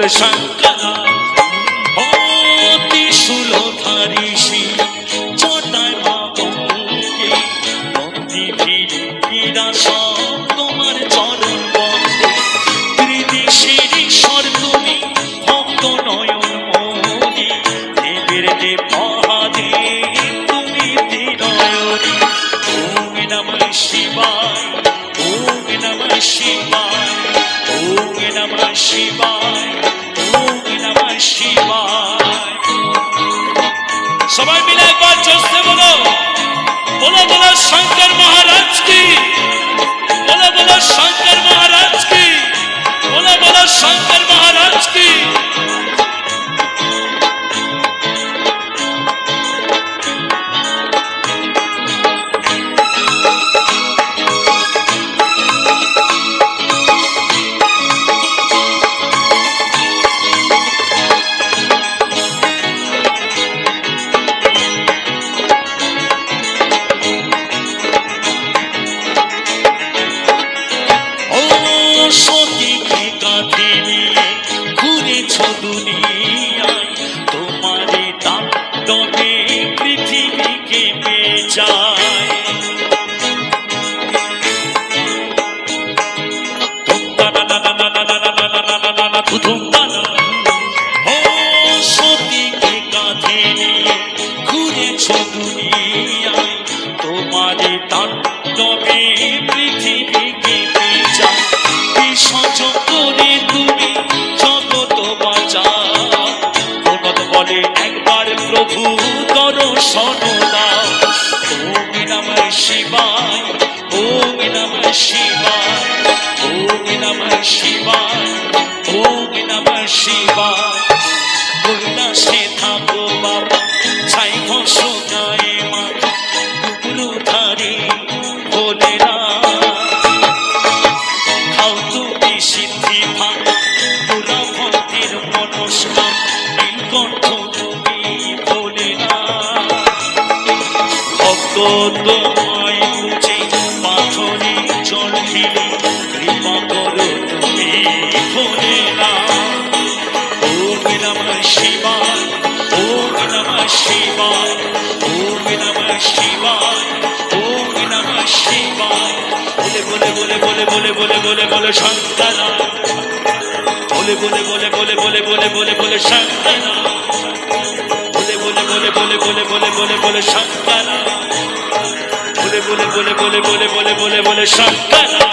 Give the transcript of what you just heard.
বলে শঙ্করা। ও ত্রিশূলধারী শিব জটায় মা গঙ্গে, বন্দী ভিড়িরা সব তোমার চরণ বন্দে। ত্রিদিশের ঈশ্বর তুমি, ভক্ত নয়ন মনি, দেবের দেব মহাদেব তুমি ত্রিনয়নী। ওম নমঃ শিবায়, ওম নমঃ শিবায়, ওম নমঃ শিবায়, ওম নমঃ শিবায়। সবাই মিলে একবার জোরে বলো, বলো বলো শঙ্কর মহারাজ কি, বলো বলো শঙ্কর মহারাজ কি, বলো বলো শঙ্কর মহারাজ কি। সতীকে কাঁধে নিয়ে ঘুরেছ দুনিয়ায়, তোমারে তাণ্ডবে পৃথিবী কেঁপে যায়। ও সতীকে কাঁধে নিয়ে ঘুরেছ দুনিয়ায়, তোমারে তাণ্ডবে পৃথিবী কেঁপে যায়। বিসর্জন করে তুমি জগৎ বাঁচাও, জগৎ বলে একবার প্রভু দর্শন দাও। ওম নমঃ শিবায়, ওম নমঃ শিবায়, ওম নমঃ শিবায়, ওম নমঃ শিবায়। কৈলাসে থাকো বাবা, ছাই ঘষ গায়ে মাথা, ডুবরু ধারে ভোলেরা, খাও তুমি সিদ্ধি ভাগ, পুরা ভক্তির মনস্কাম, নীলকণ্ঠ তুমি ভোলেরা। ভক্ত তোমায় বুঝে পাথরে জল ঢেলে, কৃপা করো তুমি ভোলেরা। ওম নমঃ শিবায়, ওম নমঃ শিবায়, ওম নমঃ শিবায়, ওম নমঃ শিবায়। বলে বলে বলে বলে বলে বলে বলে বলে শঙ্করা, বলে বলে বলে বলে বলে বলে বলে বলে শঙ্করা, বলে বলে বলে বলে বলে বলে বলে বলে শঙ্করা, বলে বলে বলে বলে বলে বলে বলে বলে শঙ্করা।